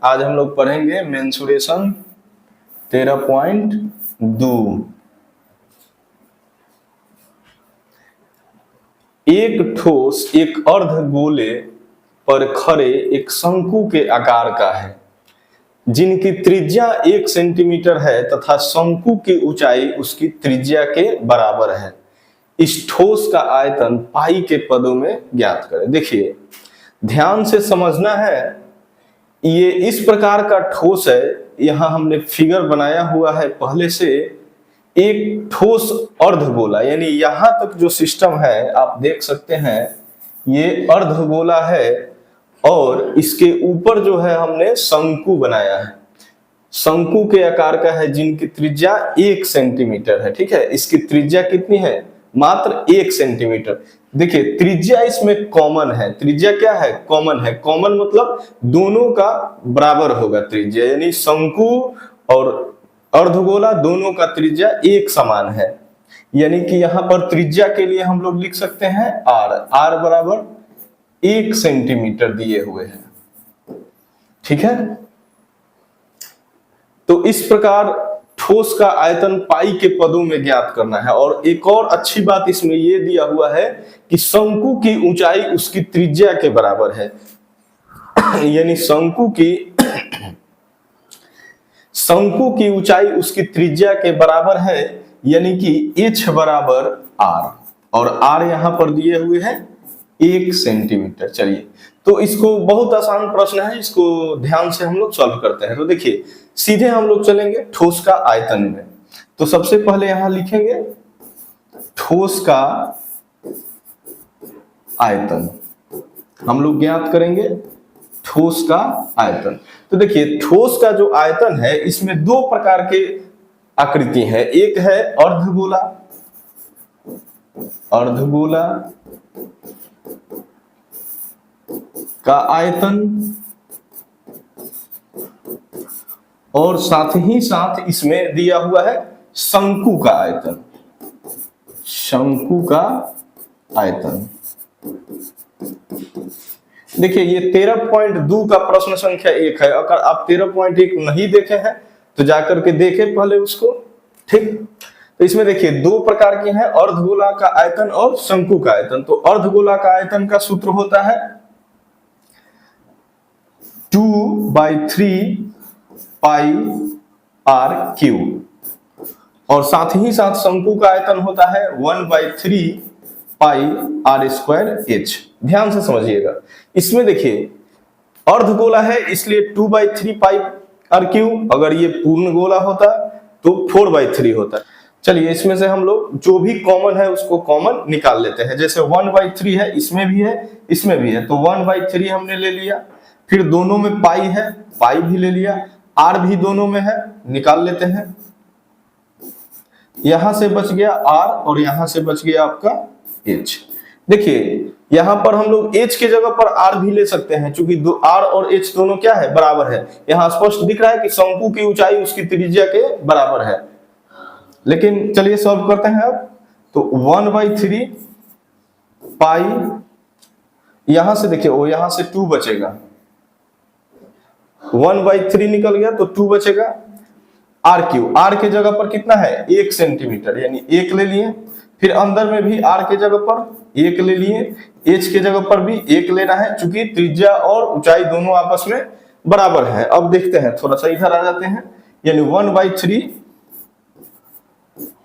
आज हम लोग पढ़ेंगे मेंसुरेशन 13.2। एक ठोस एक अर्धगोले पर खड़े एक शंकु के आकार का है जिनकी त्रिज्या 1 सेंटीमीटर है तथा शंकु की ऊंचाई उसकी त्रिज्या के बराबर है। इस ठोस का आयतन पाई के पदों में ज्ञात करें। देखिए ध्यान से समझना है, ये इस प्रकार का ठोस है। यहां हमने फिगर बनाया हुआ है पहले से। एक ठोस अर्धगोला यानी यहां तक जो सिस्टम है आप देख सकते हैं, ये अर्धगोला है और इसके ऊपर जो है हमने शंकु बनाया है। शंकु के आकार का है जिनकी त्रिज्या 1 सेंटीमीटर है। ठीक है, इसकी त्रिज्या कितनी है? मात्र 1 सेंटीमीटर। देखिए त्रिज्या इसमें कॉमन है। त्रिज्या क्या है? कॉमन है। कॉमन मतलब दोनों का बराबर होगा त्रिज्या, यानी शंकु और अर्धगोला दोनों का त्रिज्या एक समान है। यानी कि यहां पर त्रिज्या के लिए हम लोग लिख सकते हैं r बराबर 1 सेंटीमीटर दिए हुए हैं। ठीक है, तो इस प्रकार ठोस का आयतन पाई के पदों में ज्ञात करना है। और एक और अच्छी बात इसमें यह दिया हुआ है कि शंकु की ऊंचाई उसकी त्रिज्या के बराबर है। यानी शंकु की ऊंचाई उसकी त्रिज्या के बराबर है, यानी कि h बराबर r, और r यहां पर दिए हुए हैं 1 सेंटीमीटर। चलिए, तो इसको बहुत आसान प्रश्न है, इसको ध्यान से हम लोग सॉल्व करते हैं। तो देखिए सीधे हम लोग चलेंगे ठोस का आयतन में। तो सबसे पहले यहां लिखेंगे ठोस का आयतन, हम लोग ज्ञात करेंगे ठोस का आयतन। तो देखिए ठोस का जो आयतन है इसमें दो प्रकार के आकृति है। एक है अर्धगोला, अर्धगोला का आयतन, और साथ ही साथ इसमें दिया हुआ है शंकु का आयतन, शंकु का आयतन। देखिए ये 13.2 का प्रश्न संख्या 1 है। अगर आप 13.1 नहीं देखे हैं तो जाकर के देखें पहले उसको। ठीक, तो इसमें देखिए दो प्रकार के हैं, अर्धगोला का आयतन और शंकु का आयतन। तो अर्धगोला का आयतन का सूत्र होता है 2/3 पाई r क्यूब, और साथ ही साथ शंकु का आयतन होता है 1/3 पाई r स्क्वायर h। ध्यान से समझिएगा, इसमें देखिए अर्धगोला है इसलिए 2/3 पाई r क्यूब, अगर ये पूर्ण गोला होता तो 4/3 होता। चलिए इसमें से हम लोग जो भी कॉमन है उसको कॉमन निकाल लेते हैं। जैसे 1/3 है, इसमें भी है इसमें भी है, तो 1/3 हमने ले लिया। फिर दोनों में पाई है, पाई भी ले लिया। r भी दोनों में है, निकाल लेते हैं। यहां से बच गया r और यहां से बच गया आपका h। देखिए यहां पर हम लोग h की जगह पर r भी ले सकते हैं, क्योंकि r और h दोनों क्या है? बराबर है। यहां स्पष्ट दिख रहा है कि शंकु की ऊंचाई उसकी त्रिज्या के बराबर है। लेकिन चलिए सॉल्व करते हैं अब। तो 1/3 पाई, यहां से देखिए वो यहां से 2 बचेगा, 1/3 निकल गया तो 2 बचेगा। r क्यूब, r के जगह पर कितना है? 1 सेंटीमीटर, यानी 1 ले लिए। फिर अंदर में भी r के जगह पर 1 ले लिए, h के जगह पर भी 1 लेना है, चूंकि त्रिज्या और ऊंचाई दोनों आपस में बराबर है। अब देखते हैं, थोड़ा सा इधर आ जाते हैं, यानी 1/3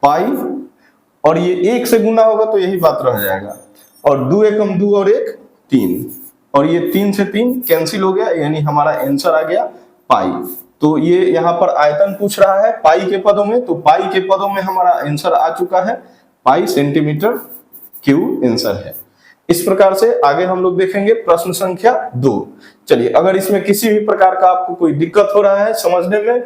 पाई, और ये 1 से गुना होगा तो यही बात रह जाएगा, और 2 एकम 2 और 1 3, और ये 3 से 3 कैंसिल हो गया, यानी हमारा आंसर आ गया पाई। तो ये यहाँ पर आयतन पूछ रहा है पाई के पदों में, तो पाई के पदों में हमारा आंसर आ चुका है, पाई सेंटीमीटर क्यूब आंसर है। इस प्रकार से आगे हम लोग देखेंगे प्रश्न संख्या 2। चलिए, अगर इसमें किसी भी प्रकार का आपको कोई दिक्कत हो रहा है समझने में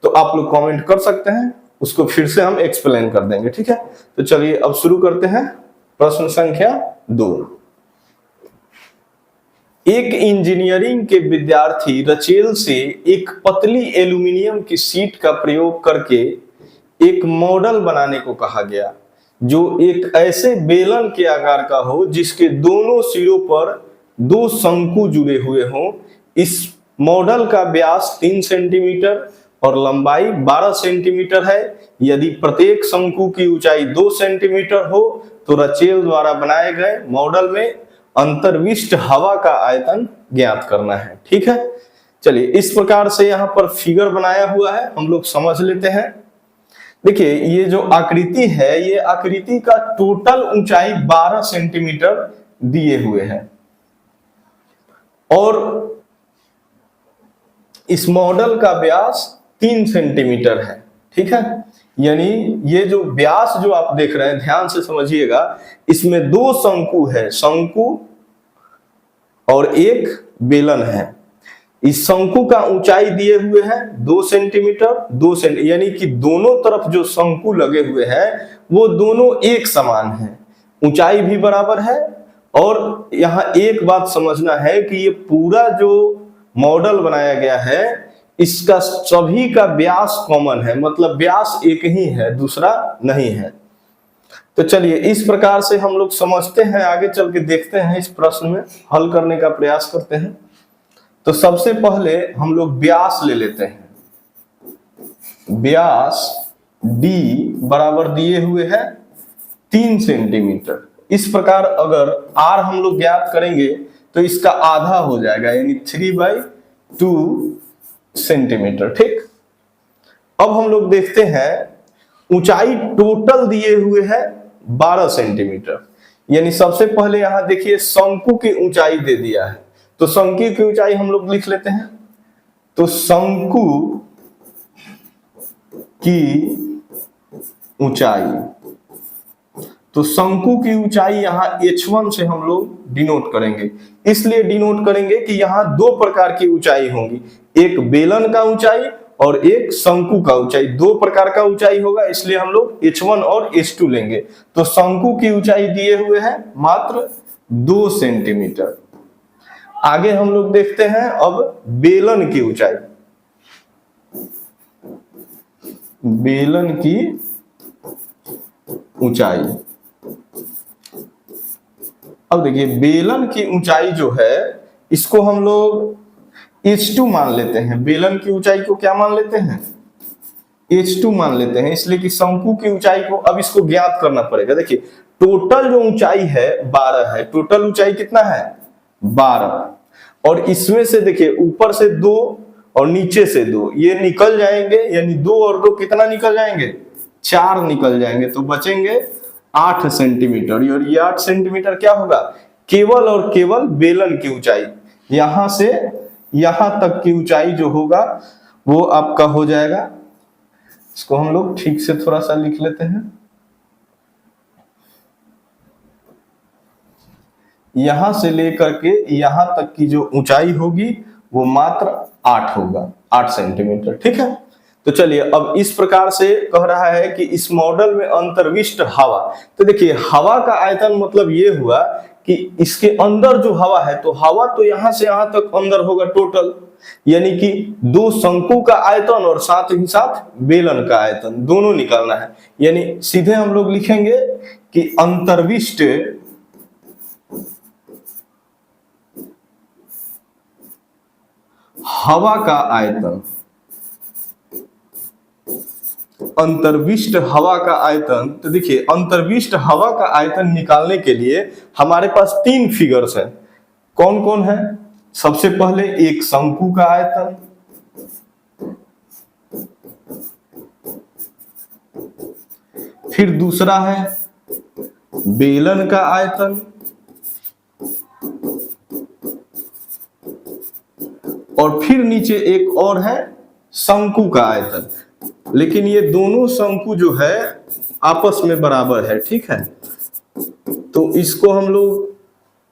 तो आप लोग कमेंट कर सकते हैं, उसको फिर से हम एक्सप्लेन कर देंगे। ठीक है, तो चलिए अब शुरू करते हैं प्रश्न संख्या 2। एक इंजीनियरिंग के विद्यार्थी रचेल से एक पतली एल्यूमिनियम की शीट का प्रयोग करके एक मॉडल बनाने को कहा गया जो एक ऐसे बेलन के आकार का हो जिसके दोनों सिरों पर 2 शंकु जुड़े हुए हों। इस मॉडल का व्यास 3 सेंटीमीटर और लंबाई 12 सेंटीमीटर है। यदि प्रत्येक शंकु की ऊंचाई 2 सेंटीमीटर हो तो रचेल द्वारा बनाए गए मॉडल में अंतर्विष्ट हवा का आयतन ज्ञात करना है। ठीक है, चलिए इस प्रकार से यहाँ पर फिगर बनाया हुआ है, हम लोग समझ लेते हैं। देखिए ये जो आकृति है, ये आकृति का टोटल ऊंचाई 12 सेंटीमीटर दिए हुए हैं और इस मॉडल का व्यास 3 सेंटीमीटर है। ठीक है, यानी ये जो व्यास जो आप देख रहे हैं, ध्यान से समझिएगा, इसमें 2 शंकु है, शंकु और एक बेलन है। इस शंकु का ऊंचाई दिए हुए हैं 2 सेंटीमीटर, 2 सेंटीमीटर, यानी कि दोनों तरफ जो शंकु लगे हुए हैं वो दोनों एक समान हैं, ऊंचाई भी बराबर है। और यहाँ एक बात समझना है कि ये पूरा जो मॉडल बनाया गया है इसका सभी का व्यास कॉमन है, मतलब व्यास एक ही है, दूसरा नहीं है। तो चलिए इस प्रकार से हम लोग समझते हैं, आगे चल के देखते हैं, इस प्रश्न में हल करने का प्रयास करते हैं। तो सबसे पहले हम लोग व्यास ले लेते हैं। व्यास d बराबर दिए हुए है 3 सेंटीमीटर। इस प्रकार अगर r हम लोग ज्ञात करेंगे तो इसका आधा हो जाएगा, यानी 3/2 सेंटीमीटर। ठीक, अब हम लोग देखते हैं ऊंचाई टोटल दिए हुए है 12 सेंटीमीटर, यानी सबसे पहले यहां देखिए शंकु की ऊंचाई दे दिया है, तो शंकु की ऊंचाई हम लोग लिख लेते हैं। तो शंकु की ऊंचाई, तो शंकु की ऊंचाई यहां h1 से हम लोग डिनोट करेंगे। इसलिए डिनोट करेंगे कि यहां 2 प्रकार की ऊंचाई होंगी, एक बेलन का ऊंचाई और एक शंकु का ऊंचाई। 2 प्रकार का ऊंचाई होगा, इसलिए हम लोग h1 और h2 लेंगे। तो शंकु की ऊंचाई दिए हुए हैं मात्र 2 सेंटीमीटर। आगे हम लोग देखते हैं अब बेलन की ऊंचाई। बेलन की ऊंचाई, अब देखिए बेलन की ऊंचाई जो है इसको हम लोग h2 मान लेते हैं। बेलन की ऊंचाई को क्या मान लेते हैं? h2 मान लेते हैं, इसलिए कि शंकु की ऊंचाई को अब इसको ज्ञात करना पड़ेगा। देखिए टोटल जो ऊंचाई है 12 है, टोटल ऊंचाई कितना है? 12, और इसमें से देखिए ऊपर से 2 और नीचे से 2 ये निकल जाएंगे, यानी 2 और 2 कितना निकल जाएंगे? 4 निकल जाएंगे, तो बचेंगे 8 सेंटीमीटर। और ये 8 सेंटीमीटर क्या होगा? केवल और केवल बेलन की ऊंचाई, यहां से यहां तक की ऊंचाई जो होगा वो आपका हो जाएगा। इसको हम लोग ठीक से थोड़ा सा लिख लेते हैं। यहां से लेकर के यहां तक की जो ऊंचाई होगी वो मात्र 8 होगा, 8 सेंटीमीटर। ठीक है, तो चलिए अब इस प्रकार से कह रहा है कि इस मॉडल में अंतर्विष्ट हवा। तो देखिए हवा का आयतन मतलब ये हुआ कि इसके अंदर जो हवा है, तो हवा तो यहां से यहां तक अंदर होगा टोटल, यानी कि 2 शंकु का आयतन और साथ ही साथ बेलन का आयतन दोनों निकालना है। यानी सीधे हम लोग लिखेंगे कि अंतर्विष्ट हवा का आयतन, अंतर्विष्ट हवा का आयतन। तो देखिए अंतर्विष्ट हवा का आयतन निकालने के लिए हमारे पास 3 फिगर्स हैं। कौन कौन है? सबसे पहले एक शंकु का आयतन, फिर दूसरा है बेलन का आयतन, और फिर नीचे एक और है शंकु का आयतन। लेकिन ये दोनों शंकु जो है आपस में बराबर है। ठीक है, तो इसको हम लोग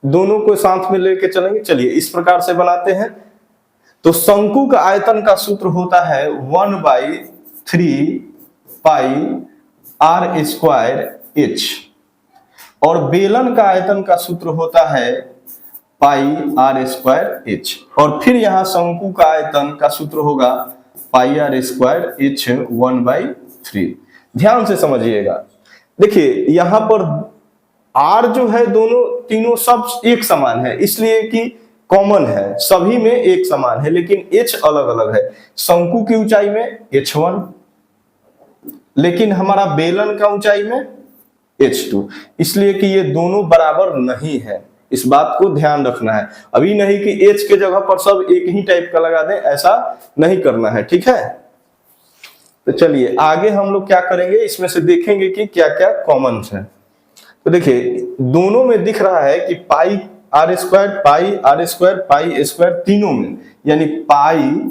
दोनों को साथ में लेके चलेंगे। चलिए इस प्रकार से बनाते हैं। तो शंकु का आयतन का सूत्र होता है 1/3 पाई r² h, और बेलन का आयतन का सूत्र होता है पाई r² h, और फिर यहां शंकु का आयतन का सूत्र होगा पाई r² h 1/3। ध्यान से समझिएगा। देखिए यहां पर r जो है दोनों तीनों सब एक समान है, इसलिए कि कॉमन है, सभी में एक समान है, लेकिन h अलग अलग है। शंकु की ऊंचाई में h1, लेकिन हमारा बेलन का ऊंचाई में h2, इसलिए कि ये दोनों बराबर नहीं है। इस बात को ध्यान रखना है, अभी नहीं कि h के जगह पर सब एक ही टाइप का लगा दें, ऐसा नहीं करना है, ठीक है। तो चलिए आगे हम लोग क्या करेंगे, इसमें से देखेंगे कि क्या क्या कॉमन है। तो देखिए दोनों में दिख रहा है कि पाई आर स्क्वायर, पाई स्क्वायर तीनों में, यानी पाई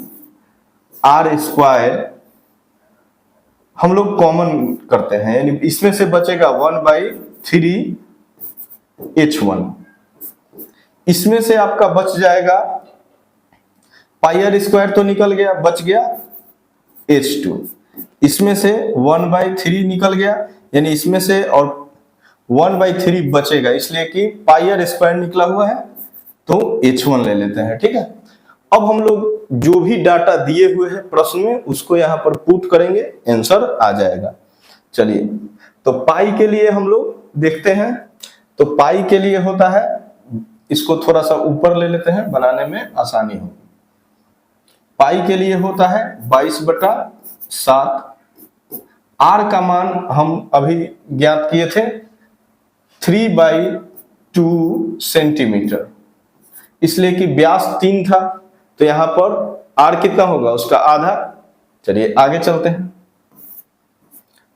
आर स्क्वायर हम लोग कॉमन करते हैं, यानी इसमें से बचेगा 1/3h1। इसमें से आपका बच जाएगा पाई आर स्क्वायर तो निकल गया, बच गया h2। इसमें से 1/3 निकल गया, यानी इसमें से और 1/3 बचेगा, इसलिए कि पाई आर स्क्वायर निकला हुआ है, तो h1 ले लेते हैं, ठीक है। अब हम लोग जो भी डाटा दिए हुए हैं प्रश्न में उसको यहाँ पर पुट करेंगे, आंसर आ जाएगा। चलिए तो पाई के लिए हम लोग देखते हैं। तो पाई के लिए होता है, इसको थोड़ा सा ऊपर ले लेते हैं, बनाने में आसानी हो। पाई के लिए होता है 22/7। आर का मान हम अभी ज्ञात किए थे 3/2 सेंटीमीटर, इसलिए कि व्यास 3 था, तो यहां पर आर कितना होगा, उसका आधा। चलिए आगे चलते हैं।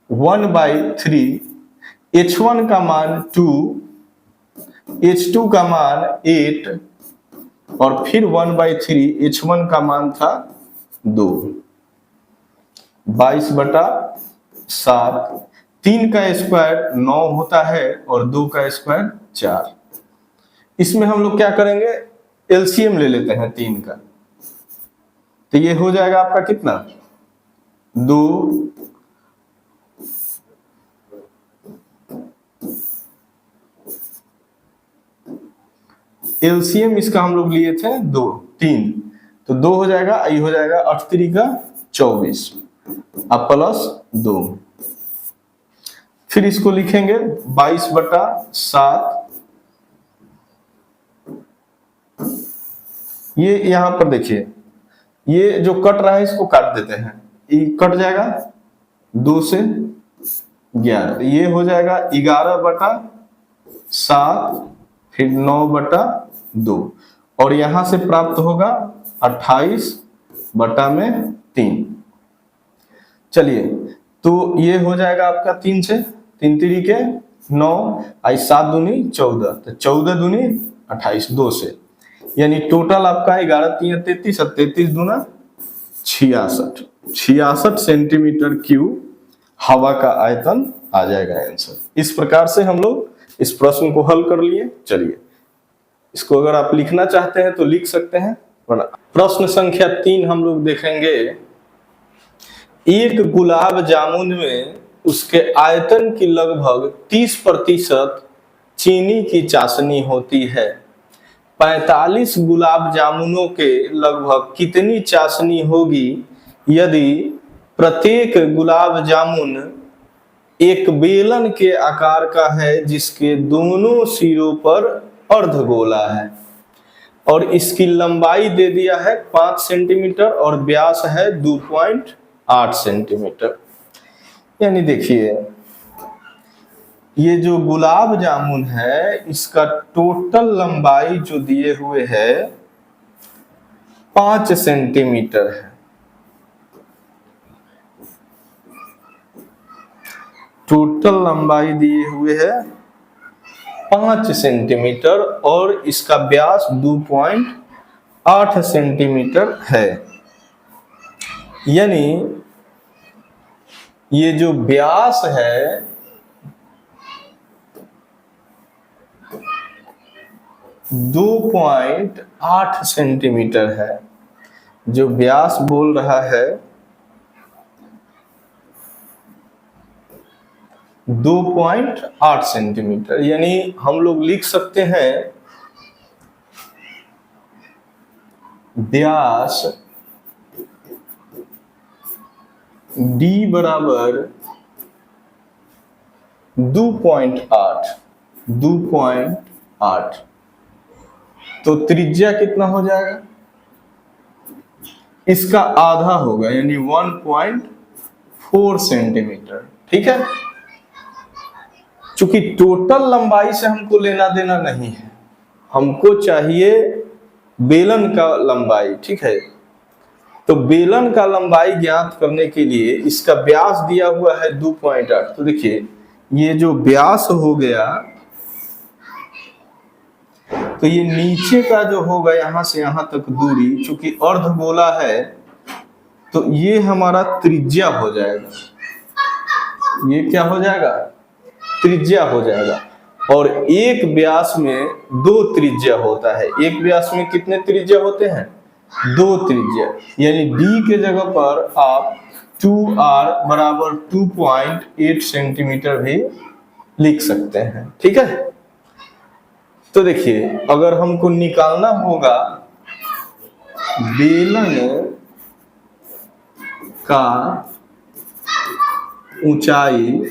1/3, h1 का मान 2, h2 का मान 8, और फिर 1/3 h1 का मान था 2। 22/7, 3 का स्क्वायर 9 होता है और 2 का स्क्वायर 4। इसमें हम लोग क्या करेंगे, एलसीएम ले लेते हैं 3 का, तो ये हो जाएगा आपका कितना 2। एलसीएम इसका हम लोग लिए थे 3, तो 2 हो जाएगा, ये हो जाएगा 8×3 का 24, अब +2। फिर इसको लिखेंगे 22/7। ये यहां पर देखिए, ये जो कट रहा है इसको काट देते हैं, ये कट जाएगा 2 से 11, ये हो जाएगा 11/7, फिर 9/2, और यहां से प्राप्त होगा 28/3। चलिए तो ये हो जाएगा आपका 3 से 3 3 के 9, 7 दूनी 14, तो 14 दूनी 28, 2 से, यानी टोटल आपका 11 3 33 और 33 दूना 66 सेंटीमीटर क्यूब हवा का आयतन आ जाएगा आंसर। इस प्रकार से हम लोग इस प्रश्न को हल कर लिए। चलिए इसको अगर आप लिखना चाहते हैं तो लिख सकते हैं। प्रश्न संख्या 3 हम लोग देखेंगे। एक गुलाब जामुन में उसके आयतन की लगभग 30% चीनी की चाशनी होती है। 45 गुलाब जामुनों के लगभग कितनी चाशनी होगी यदि प्रत्येक गुलाब जामुन एक बेलन के आकार का है जिसके दोनों सिरों पर अर्धगोला है, और इसकी लंबाई दे दिया है 5 सेंटीमीटर और व्यास है 2.8 सेंटीमीटर। यानी देखिए ये जो गुलाब जामुन है इसका टोटल लंबाई जो दिए हुए है 5 सेंटीमीटर है। टोटल लंबाई दिए हुए है 5 सेंटीमीटर और इसका व्यास 2.8 सेंटीमीटर है। यानी ये जो व्यास है दो 2.8 सेंटीमीटर है, जो व्यास बोल रहा है 2.8 सेंटीमीटर। यानी हम लोग लिख सकते हैं व्यास d बराबर 2.8 तो त्रिज्या कितना हो जाएगा, इसका आधा होगा यानी 1.4 सेंटीमीटर। ठीक है, चूंकि टोटल लंबाई से हमको लेना देना नहीं है, हमको चाहिए बेलन का लंबाई। ठीक है, तो बेलन का लंबाई ज्ञात करने के लिए इसका व्यास दिया हुआ है 2.8। तो देखिए ये जो व्यास हो गया, तो ये नीचे का जो होगा यहां से यहां तक दूरी, चूंकि अर्धगोला है तो ये हमारा त्रिज्या हो जाएगा। ये क्या हो जाएगा, त्रिज्या हो जाएगा। और एक व्यास में 2 त्रिज्या होता है। एक व्यास में कितने त्रिज्या होते हैं, 2 त्रिज्या, यानी d के जगह पर आप 2r बराबर 2.8 सेंटीमीटर भी लिख सकते हैं। ठीक है, तो देखिए अगर हमको निकालना होगा बेलन का ऊंचाई,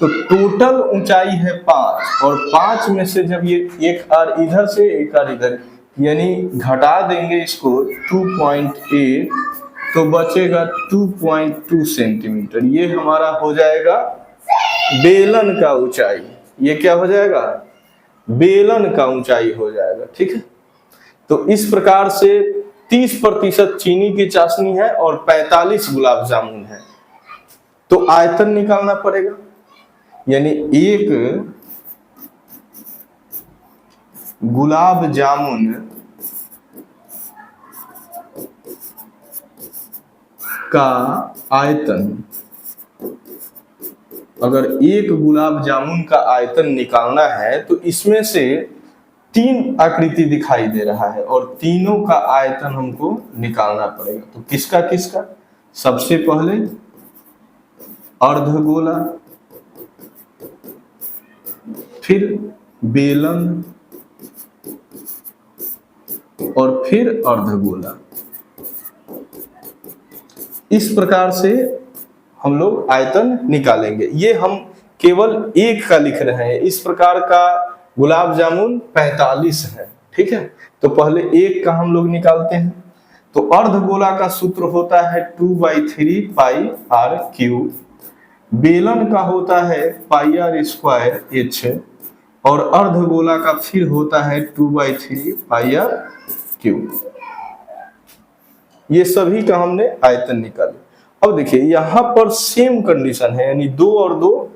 तो टोटल ऊंचाई है 5 और 5 में से जब ये एक आर इधर से एक आर इधर, यानी घटा देंगे इसको 2.8 तो बचेगा 2.2 सेंटीमीटर। ये हमारा हो जाएगा बेलन का ऊंचाई। ये क्या हो जाएगा, बेलन का ऊंचाई हो जाएगा। ठीक है, तो इस प्रकार से 30% चीनी की चाशनी है और 45 गुलाब जामुन है। तो आयतन निकालना पड़ेगा, यानी एक गुलाब जामुन का आयतन, अगर एक गुलाब जामुन का आयतन निकालना है तो इसमें से 3 आकृति दिखाई दे रहा है और तीनों का आयतन हमको निकालना पड़ेगा। तो किसका किसका, सबसे पहले अर्धगोला, फिर बेलन और फिर अर्धगोला। इस प्रकार से हम लोग आयतन निकालेंगे। ये हम केवल एक का लिख रहे हैं। इस प्रकार का गुलाब जामुन 45 है। ठीक है, तो पहले एक का हम लोग निकालते हैं। तो अर्धगोला का सूत्र होता है 2/3 पाई आर क्यूब, बेलन का होता है पाई आर स्क्वायर एच, और अर्धगोला का फिर होता है 2/3 पाई आर क्यूब। ये सभी का हमने आयतन निकाले। अब देखिए यहाँ पर सेम कंडीशन है, यानी 2 और 2,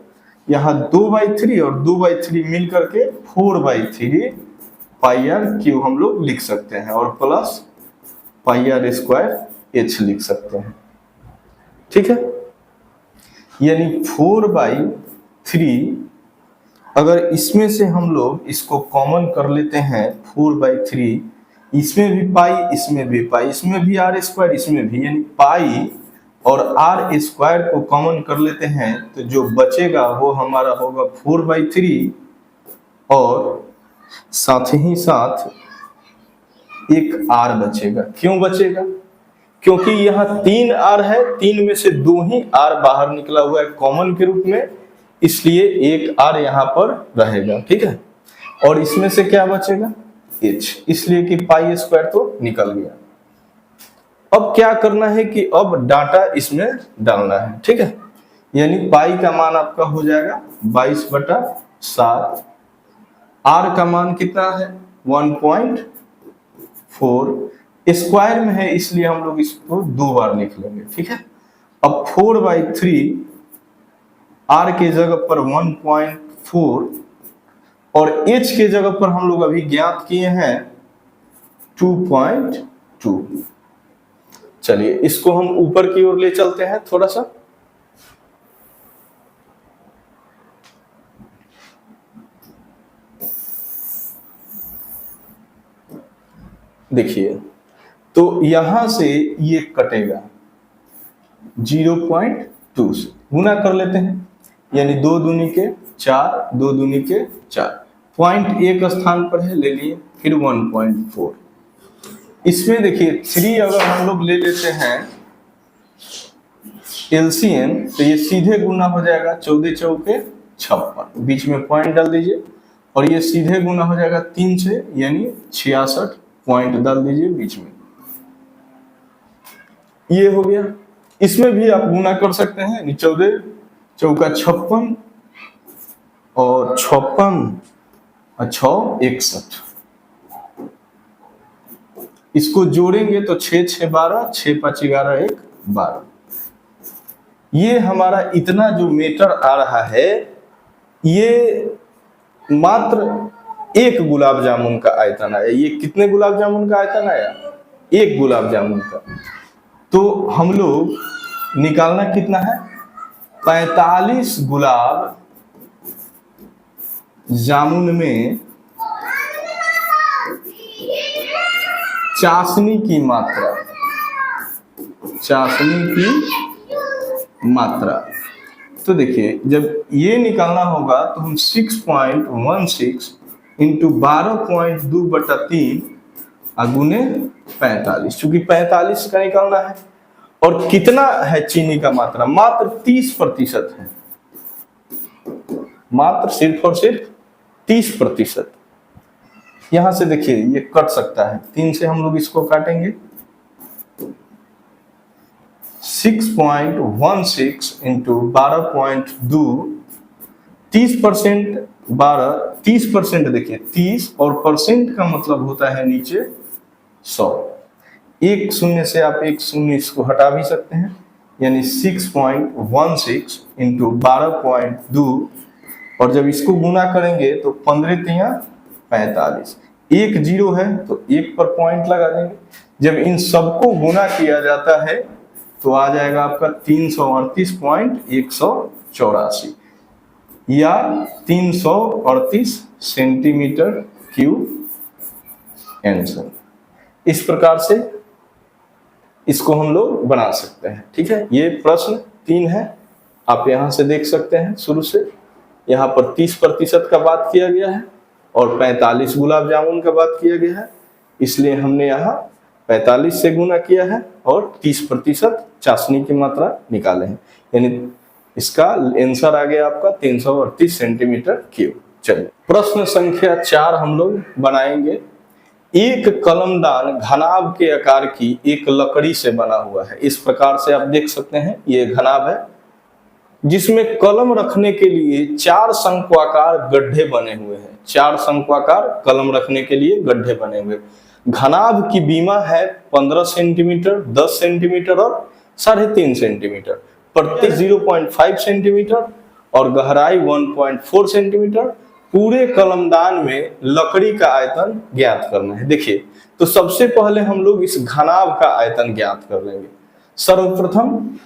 यहाँ 2/3 और 2/3 मिल करके 4/3 पाई आर क्यूब हम लोग लिख सकते हैं, और plus pi r square h लिख सकते हैं। ठीक है, यानी 4/3, अगर इसमें से हम लोग इसको कॉमन कर लेते हैं 4/3, इसमें भी पाई, इसमें भी पाई, इसमें भी आर स्क्वायर, इसमें भी, यानी पाई और आर स्क्वायर को कॉमन कर लेते हैं तो जो बचेगा वो हमारा होगा 4/3, और साथ ही साथ एक आर बचेगा। क्यों बचेगा, क्योंकि यहाँ 3 आर है, 3 में से 2 ही आर बाहर निकला हुआ है कॉमन के रूप में, इसलिए एक आर यहाँ पर रहेगा। ठीक है, और इसमें से क्या बचेगा, एच, इसलिए कि पाई स्क्वायर तो निकल गया। अब क्या करना है कि अब डाटा इसमें डालना है। ठीक है, यानी पाई का मान आपका हो जाएगा 22/7, आर का मान कितना है 1.4, स्क्वायर में है इसलिए हम लोग इसको 2 बार लिख लेंगे। ठीक है, अब 4/3 आर के जगह पर 1.4 और एच के जगह पर हम लोग अभी ज्ञात किए हैं 2.2। चलिए इसको हम ऊपर की ओर ले चलते हैं थोड़ा सा। देखिए तो यहां से ये कटेगा 0.2 से, गुना कर लेते हैं, यानी 2 दूनी के 4, 2 दूनी के 4, पॉइंट एक स्थान पर है, ले लिए, फिर 1.4। इसमें देखिए 3 अगर हम लोग ले लेते हैं एलसीएम तो ये सीधे गुना हो जाएगा, 14 चौके 56, बीच में पॉइंट डाल दीजिए और ये सीधे गुना हो जाएगा 3 से, यानी 66 पॉइंट डाल दीजिए बीच में। ये हो गया। इसमें भी आप गुना कर सकते हैं, 14 चौका 56 और 56 और 6 61। इसको जोड़ेंगे तो 6 6 12, 6 5 11 1 12। ये हमारा इतना जो मीटर आ रहा है, ये मात्र एक गुलाब जामुन का आयतन आया। ये कितने गुलाब जामुन का आयतन आया? एक गुलाब जामुन का। तो हम लोग निकालना कितना है? 45 गुलाब जामुन में चाशनी की मात्रा, चाशनी की मात्रा। तो देखिए, जब ये निकालना होगा तो हम 6.16 इंटू 12.2/3 गुने 45, चूंकि 45 का निकालना है। और कितना है चीनी का मात्रा? मात्र 30% है, मात्र सिर्फ और सिर्फ 30%। यहां से देखिए ये कट सकता है, 3 से हम लोग इसको काटेंगे। 6.16 इंटू 12.2, 30%, 30%। देखिए 30 और परसेंट का मतलब होता है नीचे 100। एक शून्य से आप एक शून्य इसको हटा भी सकते हैं, यानी 6.16 इंटू 12.2, और जब इसको गुना करेंगे तो 15 तिया 45। एक जीरो है तो एक पर पॉइंट लगा देंगे। जब इन सबको गुना किया जाता है तो आ जाएगा आपका 338.184 या 338 सेंटीमीटर क्यूब आंसर। इस प्रकार से इसको हम लोग बना सकते हैं। ठीक है, ये प्रश्न 3 है, आप यहां से देख सकते हैं। शुरू से यहाँ पर 30% का बात किया गया है और 45 गुलाब जामुन का बात किया गया है, इसलिए हमने यहाँ 45 से गुना किया है और 30% चाशनी की मात्रा निकाले हैं, यानी इसका आंसर आ गया आपका 338 सेंटीमीटर क्यूब। चलिए प्रश्न संख्या 4 हम लोग बनाएंगे। एक कलमदान घनाभ के आकार की एक लकड़ी से बना हुआ है। इस प्रकार से आप देख सकते हैं, ये घनाभ है जिसमें कलम रखने के लिए 4 शंक्वाकार गड्ढे बने हुए हैं। 4 शंक्वाकार कलम रखने के लिए गड्ढे बने हुए। घनाभ की बीमा है 15 सेंटीमीटर, 10 सेंटीमीटर और 3.5 सेंटीमीटर, प्रत्येक 0.5 सेंटीमीटर और गहराई 1.4 सेंटीमीटर। पूरे कलमदान में लकड़ी का आयतन ज्ञात करना है। देखिए, तो सबसे पहले हम लोग इस घनाभ का आयतन ज्ञात कर लेंगे। सर्वप्रथम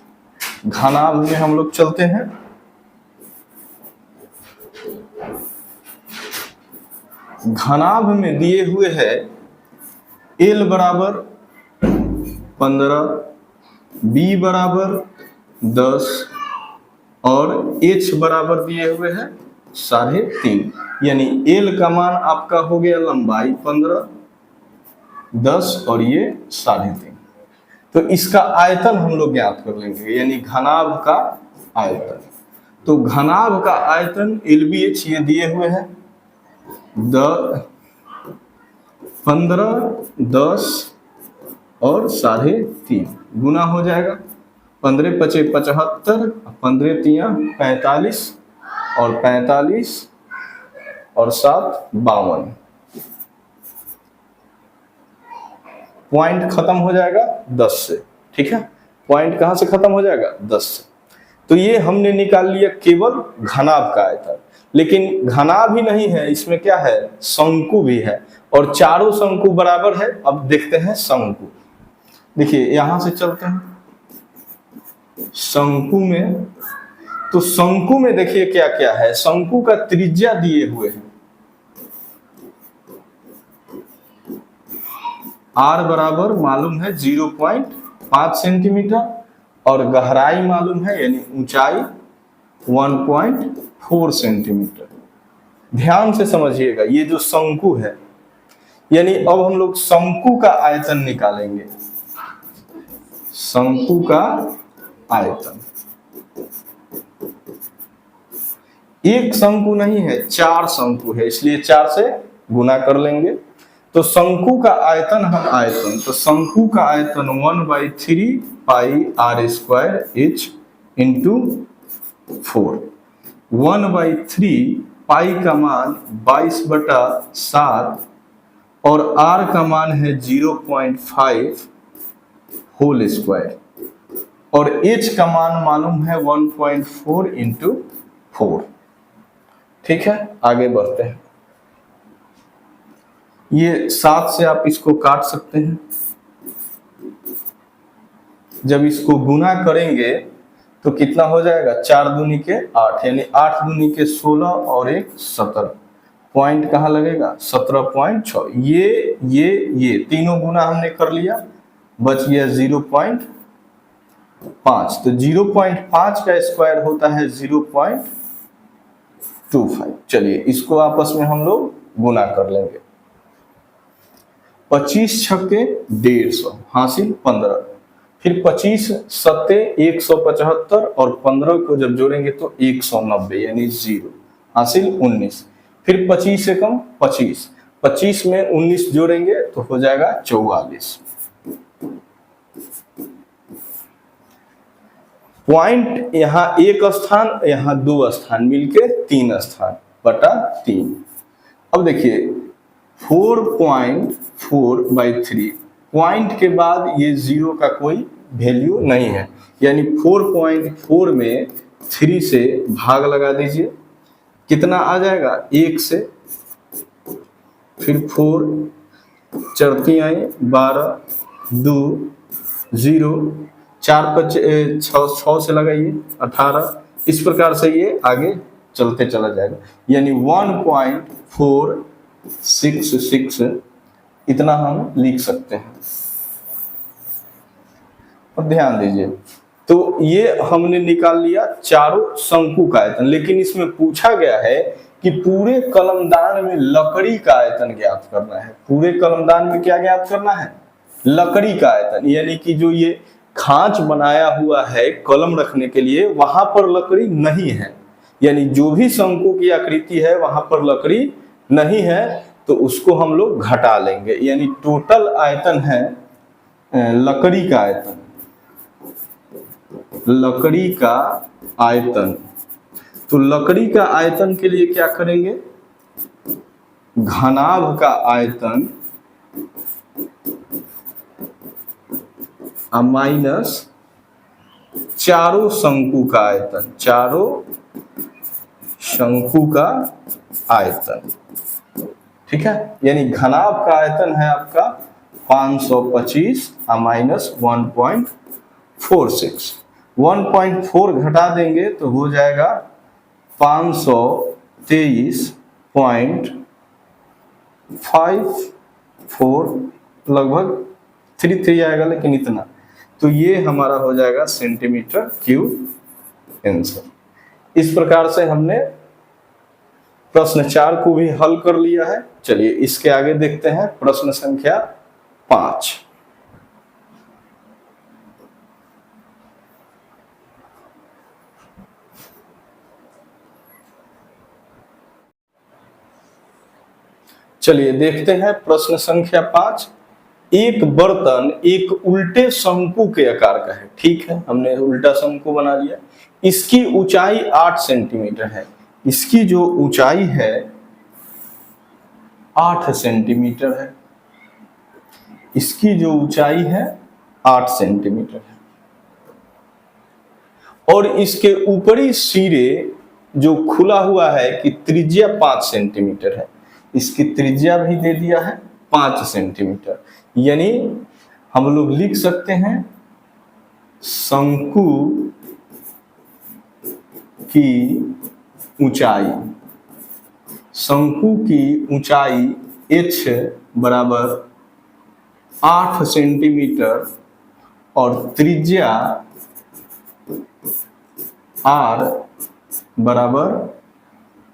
घनाभ में हम लोग चलते हैं। घनाभ में दिए हुए है L बराबर 15, B बराबर 10 और H बराबर दिए हुए है 3.5, यानी L का मान आपका हो गया लंबाई 15, 10 और ये 3.5। तो इसका आयतन हम लोग ज्ञात कर लेंगे, यानी घनाभ का आयतन। तो घनाभ का आयतन LBH ये दिए हुए हैं 15, 10 और 3.5 गुना हो जाएगा 15 पचे 75, 15 तिया 45 और 45 और 7 52। पॉइंट खत्म हो जाएगा 10 से। ठीक है, पॉइंट कहां से खत्म हो जाएगा? 10 से। तो ये हमने निकाल लिया केवल घनाभ का आयतन, लेकिन घनाभ ही नहीं है, इसमें क्या है? शंकु भी है, और चारों शंकु बराबर है। अब देखते हैं शंकु। देखिए यहां से चलते हैं शंकु में। तो शंकु में देखिए क्या क्या है। शंकु का त्रिज्या दिए हुए हैं, R बराबर मालूम है 0.5 सेंटीमीटर और गहराई मालूम है, यानी ऊंचाई 1.4 सेंटीमीटर। ध्यान से समझिएगा, ये जो शंकु है, यानी अब हम लोग शंकु का आयतन निकालेंगे। शंकु का आयतन एक शंकु नहीं है, 4 शंकु है, इसलिए 4 से गुना कर लेंगे। तो शंकु का आयतन तो शंकु का आयतन 1/3 पाई आर स्क्वायर एच इंटू 4। 1/3 पाई का मान 22/7 और आर का मान है 0.5 होल स्क्वायर और एच का मान मालूम है 1.4 इंटू 4। ठीक है, आगे बढ़ते हैं। ये 7 से आप इसको काट सकते हैं। जब इसको गुना करेंगे तो कितना हो जाएगा, 4 दूनी के 8 यानी 8 दूनी के 16 और 1 17। पॉइंट कहाँ लगेगा, 17.6। ये तीनों गुना हमने कर लिया, बच गया 0.5। तो 0.5 का स्क्वायर होता है 0.25। चलिए इसको आपस में हम लोग गुना कर लेंगे। 25 छक्के 150 हासिल 15, फिर 25 सत्ते 175 और 15 को जब जोड़ेंगे तो 190 यानी 0 हासिल 19। फिर 25 से कम 25 में 19 जोड़ेंगे तो हो जाएगा 44। पॉइंट यहाँ 1 स्थान, यहाँ 2 स्थान, मिलके 3 स्थान बटा 3। अब देखिए 4.4/3, पॉइंट के बाद ये 0 का कोई वैल्यू नहीं है, यानी 4.4 में 3 से भाग लगा दीजिए, कितना आ जाएगा 1 से, फिर 4 चढ़ती आई 12 2 0 4 6 से लगाइए 18। इस प्रकार से ये आगे चलते चला जाएगा, यानी 1.466 इतना हम लिख सकते हैं। और ध्यान दीजिए, तो ये हमने निकाल लिया चारों शंकु का आयतन, लेकिन इसमें पूछा गया है कि पूरे कलमदान में लकड़ी का आयतन ज्ञात करना है। पूरे कलमदान में क्या ज्ञात करना है, लकड़ी का आयतन, यानी कि जो ये खांच बनाया हुआ है कलम रखने के लिए, वहां पर लकड़ी नहीं है, यानी जो भी शंकु की आकृति है वहां पर लकड़ी नहीं है, तो उसको हम लोग घटा लेंगे, यानी टोटल आयतन है लकड़ी का आयतन, लकड़ी का आयतन। तो लकड़ी का आयतन के लिए क्या करेंगे, घनाभ का आयतन माइनस चारों शंकु का आयतन, चारों शंकु का आयतन। ठीक है, यानी घनाभ का आयतन है आपका 525 माइनस 1.46। 1.4 घटा देंगे तो हो जाएगा 523.54, लगभग 33 आएगा, लेकिन इतना। तो ये हमारा हो जाएगा सेंटीमीटर क्यूब आंसर। इस प्रकार से हमने प्रश्न 4 को भी हल कर लिया है। चलिए इसके आगे देखते हैं प्रश्न संख्या 5। चलिए देखते हैं प्रश्न संख्या 5। एक बर्तन एक उल्टे शंकु के आकार का है। ठीक है, हमने उल्टा शंकु बना लिया। इसकी ऊंचाई 8 सेंटीमीटर है। इसकी जो ऊंचाई है 8 सेंटीमीटर है। इसकी जो ऊंचाई है 8 सेंटीमीटर है और इसके ऊपरी सिरे जो खुला हुआ है कि त्रिज्या 5 सेंटीमीटर है। इसकी त्रिज्या भी दे दिया है 5 सेंटीमीटर, यानी हम लोग लिख सकते हैं शंकु की ऊंचाई, शंकु की ऊंचाई h बराबर 8 सेंटीमीटर और त्रिज्या r बराबर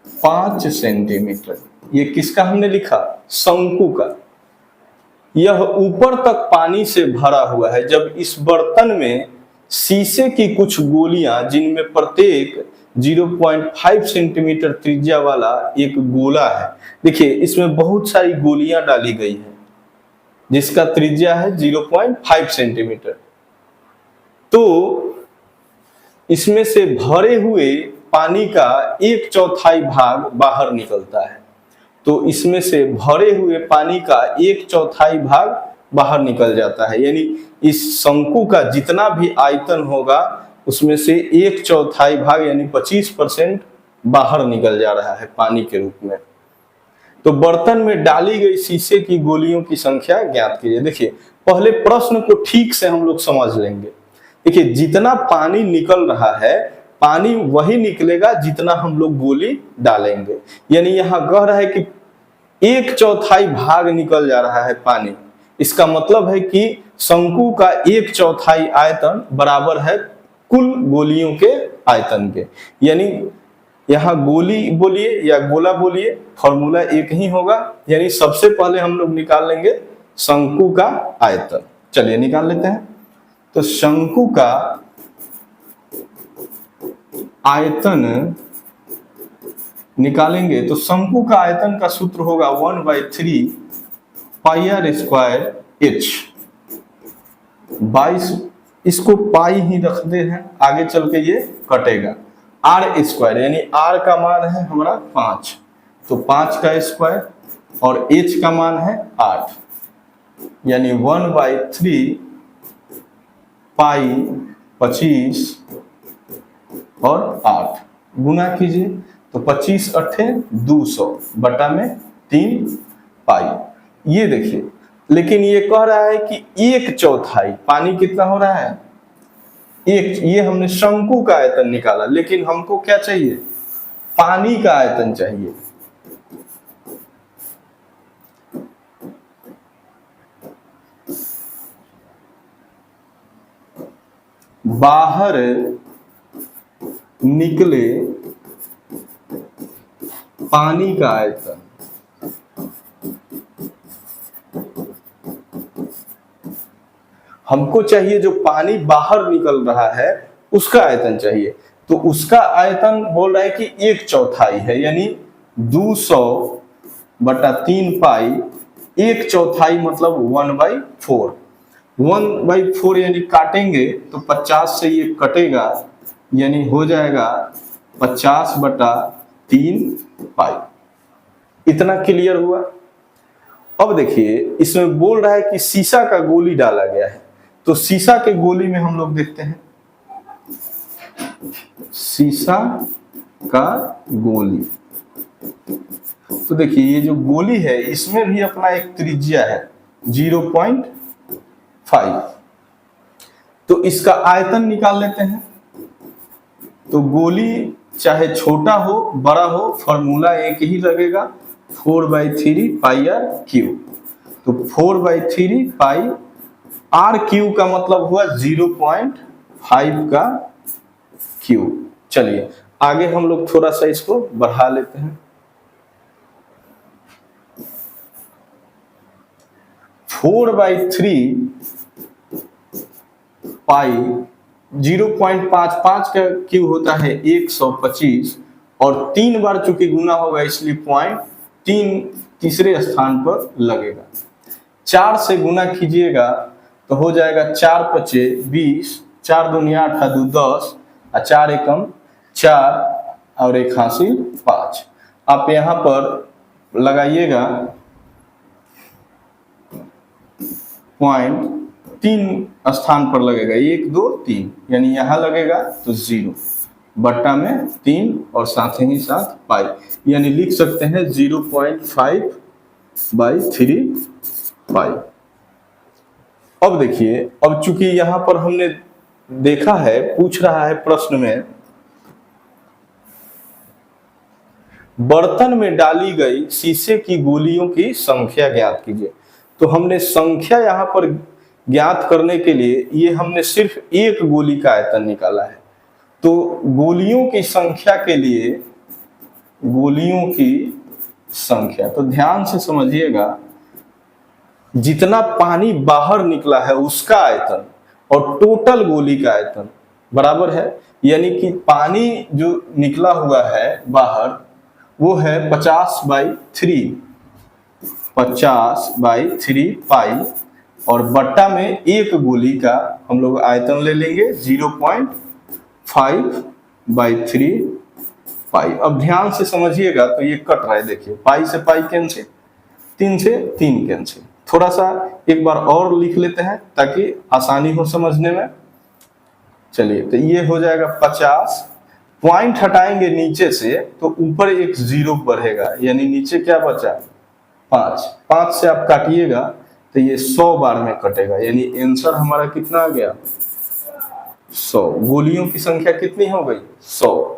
5 सेंटीमीटर। ये किसका हमने लिखा, शंकु का। यह ऊपर तक पानी से भरा हुआ है। जब इस बर्तन में शीशे की कुछ गोलियां जिनमें प्रत्येक 0.5 सेंटीमीटर त्रिज्या वाला एक गोला है। देखिए इसमें बहुत सारी गोलियां डाली गई है जिसका त्रिज्या है 0.5 सेंटीमीटर। तो इसमें से भरे हुए पानी का 1/4 भाग बाहर निकलता है। तो इसमें से भरे हुए पानी का 1/4 भाग बाहर निकल जाता है, यानी इस शंकु का जितना भी आयतन होगा उसमें से 1/4 भाग यानी 25% बाहर निकल जा रहा है पानी के रूप में। तो बर्तन में डाली गई शीशे की गोलियों की संख्या ज्ञात कीजिए। देखिए पहले प्रश्न को ठीक से हम लोग समझ लेंगे। देखिए जितना पानी निकल रहा है, पानी वही निकलेगा जितना हम लोग गोली डालेंगे। यानी यहाँ कह रहा है कि 1/4 भाग निकल जा रहा है पानी। इसका मतलब है कि शंकु का 1/4 आयतन बराबर है कुल गोलियों के आयतन के। यानी यहाँ गोली बोलिए या गोला बोलिए, फॉर्मूला एक ही होगा। यानी सबसे पहले हम लोग निकाल लेंगे शंकु का आयतन। चलिए निकाल लेते हैं। तो शंकु का आयतन निकालेंगे तो शंकु का आयतन का सूत्र होगा 1/3 पाई आर स्क्वायर एच। 22 इसको पाई ही रखते हैं, आगे चल के ये कटेगा। आर स्क्वायर यानी आर का मान है हमारा 5, तो 5 का स्क्वायर और एच का मान है 8, यानी 1/3 पाई 25 और 8 गुना कीजिए तो 25 अट्ठे 200 बटा में 3 पाई। ये देखिए, लेकिन ये कह रहा है कि 1/4 पानी कितना हो रहा है एक। ये हमने शंकु का आयतन निकाला, लेकिन हमको क्या चाहिए, पानी का आयतन चाहिए। बाहर निकले पानी का आयतन हमको चाहिए, जो पानी बाहर निकल रहा है उसका आयतन चाहिए। तो उसका आयतन बोल रहा है कि 1/4 है, यानी 200 बटा 3 पाई। 1/4 मतलब 1/4। 1/4 यानी काटेंगे तो 50 से ये कटेगा, यानी हो जाएगा 50 बटा 3 पाई। इतना क्लियर हुआ। अब देखिए इसमें बोल रहा है कि शीशा का गोली डाला गया है। तो शीशा के गोली में हम लोग देखते हैं, शीशा का गोली। तो देखिए ये जो गोली है इसमें भी अपना एक त्रिज्या है 0.5। तो इसका आयतन निकाल लेते हैं। तो गोली चाहे छोटा हो बड़ा हो, फॉर्मूला एक ही लगेगा, 4/3 पाई आर क्यूब। तो 4/3 पाई आर क्यूब का मतलब हुआ 0.5 का क्यूब। चलिए आगे हम लोग थोड़ा सा इसको बढ़ा लेते हैं। 4/3 पाई 0.55 का क्यूब होता है 125, और 3 बार चूंकि गुना होगा इसलिए 0.3 तीसरे स्थान पर लगेगा। 4 से गुना कीजिएगा तो हो जाएगा 4×5 20, 4 दूनी 8 2 10, 4 एकम 4 और 1 हासिल 5। आप यहाँ पर लगाइएगा 0.3 स्थान पर लगेगा, 1 2 3, यानी यहाँ लगेगा तो 0 बट्टा में 3 और साथ ही साथ पाई, यानी लिख सकते हैं 0.5/3 पाई। अब देखिए, अब चूंकि यहां पर हमने देखा है, पूछ रहा है प्रश्न में, बर्तन में डाली गई शीशे की गोलियों की संख्या ज्ञात कीजिए। तो हमने संख्या यहां पर ज्ञात करने के लिए ये हमने सिर्फ एक गोली का आयतन निकाला है। तो गोलियों की संख्या के लिए, गोलियों की संख्या, तो ध्यान से समझिएगा, जितना पानी बाहर निकला है उसका आयतन और टोटल गोली का आयतन बराबर है। यानी कि पानी जो निकला हुआ है बाहर वो है 50/3, 50/3 पाई, और बट्टा में एक गोली का हम लोग आयतन ले लेंगे 0.5/3 पाई। अब ध्यान से समझिएगा तो ये कट रहा है, देखिए पाई से पाई कैंसिल, 3 से 3 कैंसिल। थोड़ा सा एक बार और लिख लेते हैं ताकि आसानी हो समझने में। चलिए तो ये हो जाएगा 50, पॉइंट हटाएंगे नीचे से तो ऊपर एक 0 बढ़ेगा, यानी नीचे क्या बचा 5, 5 से आप काटिएगा तो ये 100 बार में कटेगा, यानी आंसर हमारा कितना आ गया 100। गोलियों की संख्या कितनी हो गई 100।